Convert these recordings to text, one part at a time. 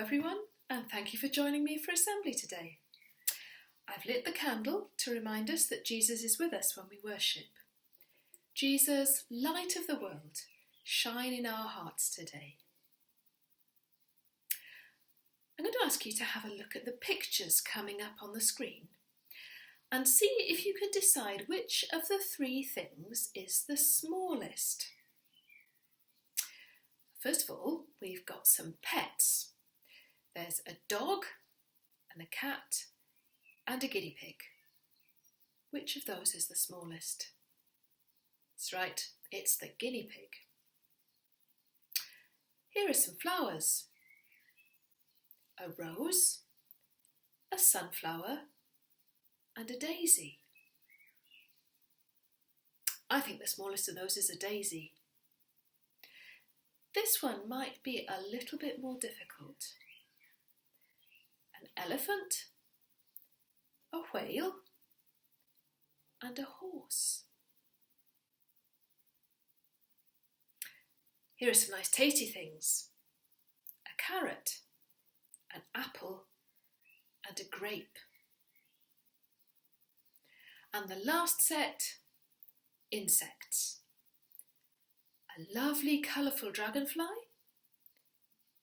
everyone, and thank you for joining me for assembly today. I've lit the candle to remind us that Jesus is with us when we worship. Jesus, light of the world, shine in our hearts today. I'm going to ask you to have a look at the pictures coming up on the screen and see if you can decide which of the three things is the smallest. First of all, we've got some pets. There's a dog and a cat and a guinea pig. Which of those is the smallest? That's right, it's the guinea pig. Here are some flowers. A rose, a sunflower and a daisy. I think the smallest of those is a daisy. This one might be a little bit more difficult. An elephant, a whale and a horse. Here are some nice tasty things. A carrot, an apple and a grape. And the last set, insects. A lovely colourful dragonfly,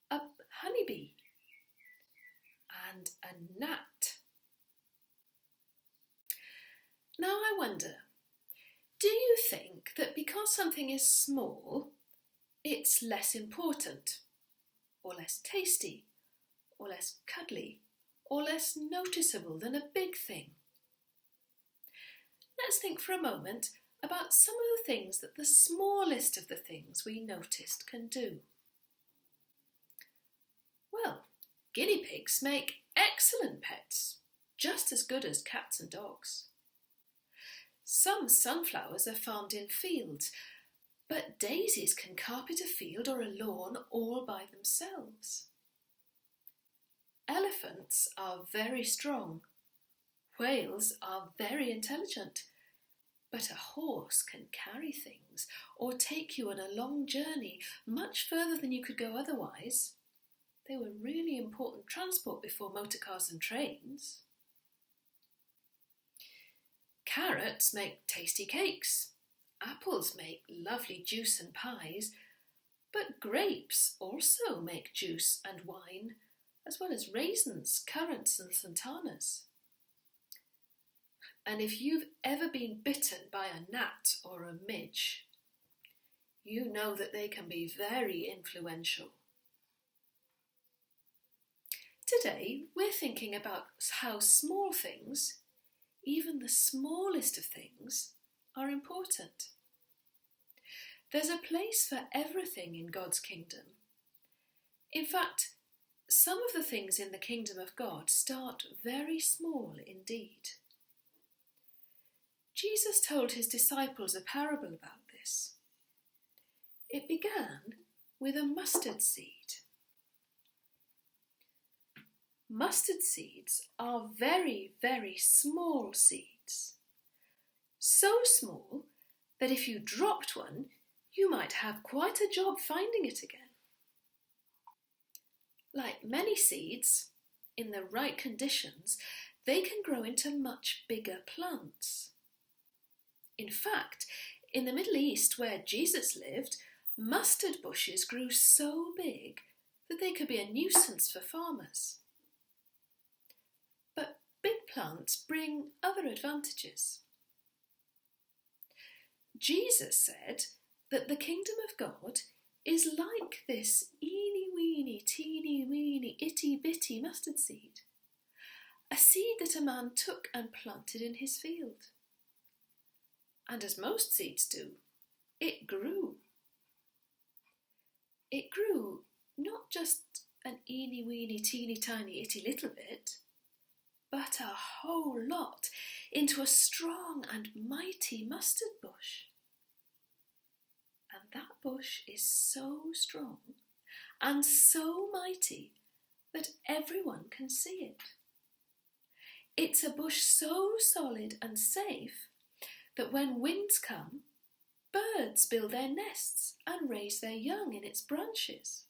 a honeybee and a gnat. Now I wonder, do you think that because something is small, it's less important, or less tasty, or less cuddly, or less noticeable than a big thing? Let's think for a moment about some of the things that the smallest of the things we noticed can do. Well, guinea pigs make excellent pets, just as good as cats and dogs. Some sunflowers are farmed in fields, but daisies can carpet a field or a lawn all by themselves. Elephants are very strong. Whales are very intelligent. But a horse can carry things or take you on a long journey much further than you could go otherwise. They were really important transport before motor cars and trains. Carrots make tasty cakes. Apples make lovely juice and pies. But grapes also make juice and wine, as well as raisins, currants and sultanas. And if you've ever been bitten by a gnat or a midge, you know that they can be very influential. Today, we're thinking about how small things, even the smallest of things, are important. There's a place for everything in God's kingdom. In fact, some of the things in the kingdom of God start very small indeed. Jesus told his disciples a parable about this. It began with a mustard seed. Mustard seeds are very, very small seeds. So small that if you dropped one, you might have quite a job finding it again. Like many seeds, in the right conditions, they can grow into much bigger plants. In fact, in the Middle East where Jesus lived, mustard bushes grew so big that they could be a nuisance for farmers. But big plants bring other advantages. Jesus said that the kingdom of God is like this eeny-weeny, teeny-weeny, itty-bitty mustard seed, a seed that a man took and planted in his field. And as most seeds do, it grew. It grew not just an eeny-weeny, teeny-tiny, itty little bit, but a whole lot into a strong and mighty mustard bush. And that bush is so strong and so mighty that everyone can see it. It's a bush so solid and safe that when winds come, birds build their nests and raise their young in its branches.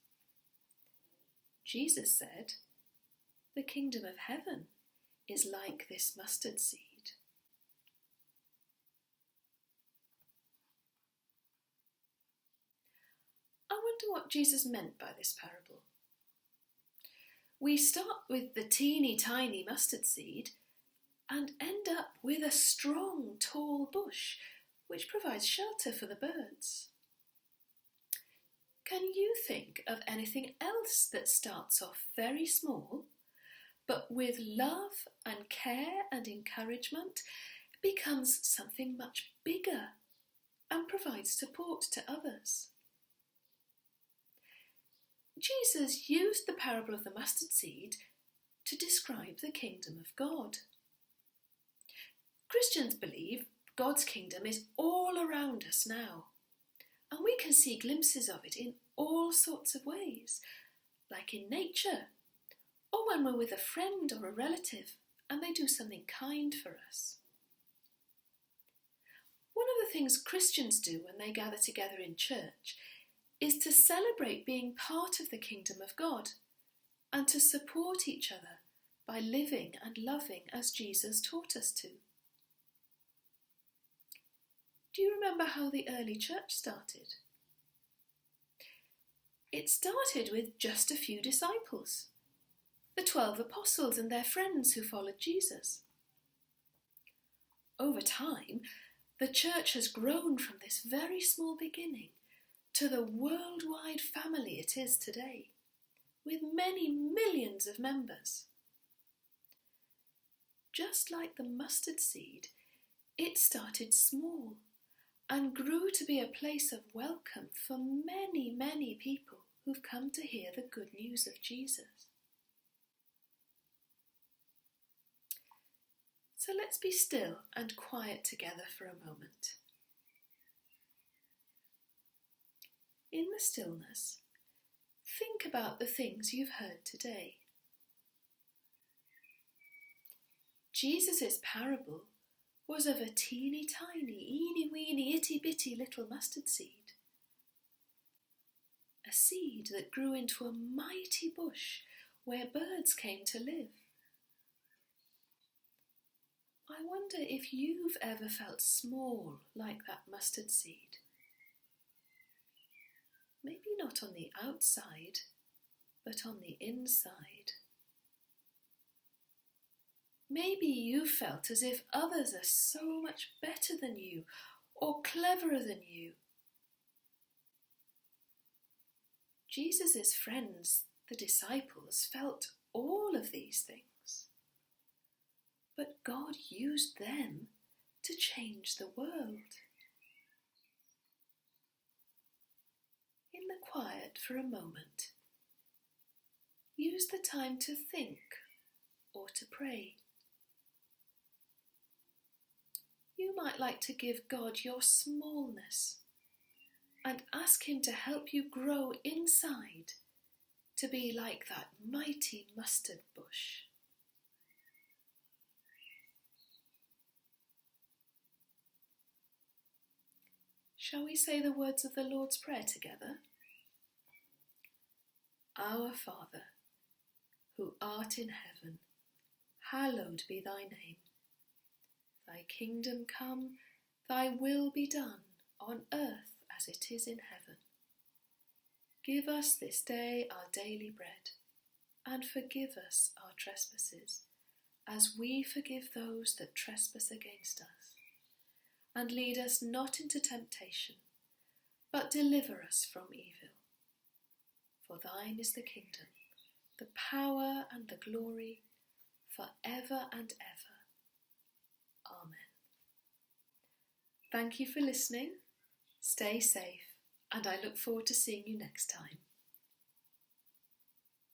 Jesus said, "The kingdom of heaven is like this mustard seed." I wonder what Jesus meant by this parable. We start with the teeny tiny mustard seed and end up with a strong, tall bush which provides shelter for the birds. Can you think of anything else that starts off very small, but with love and care and encouragement becomes something much bigger and provides support to others? Jesus used the parable of the mustard seed to describe the kingdom of God. Christians believe God's kingdom is all around us now, and we can see glimpses of it in all sorts of ways, like in nature, or when we're with a friend or a relative and they do something kind for us. One of the things Christians do when they gather together in church is to celebrate being part of the kingdom of God and to support each other by living and loving as Jesus taught us to. Do you remember how the early church started? It started with just a few disciples, the 12 apostles and their friends who followed Jesus. Over time, the church has grown from this very small beginning to the worldwide family it is today, with many millions of members. Just like the mustard seed, it started small and grew to be a place of welcome for many, many people who've come to hear the good news of Jesus. So let's be still and quiet together for a moment. In the stillness, think about the things you've heard today. Jesus' parable was of a teeny tiny, eeny weeny, itty bitty little mustard seed. A seed that grew into a mighty bush where birds came to live. I wonder if you've ever felt small like that mustard seed. Maybe not on the outside, but on the inside. Maybe you felt as if others are so much better than you or cleverer than you. Jesus' friends, the disciples, felt all of these things. But God used them to change the world. In the quiet for a moment, use the time to think or to pray. You might like to give God your smallness and ask Him to help you grow inside to be like that mighty mustard bush. Shall we say the words of the Lord's Prayer together? Our Father, who art in heaven, hallowed be thy name. Thy kingdom come, thy will be done, on earth as it is in heaven. Give us this day our daily bread, and forgive us our trespasses, as we forgive those that trespass against us. And lead us not into temptation, but deliver us from evil. For thine is the kingdom, the power and the glory, for ever and ever. Amen. Thank you for listening. Stay safe, and I look forward to seeing you next time.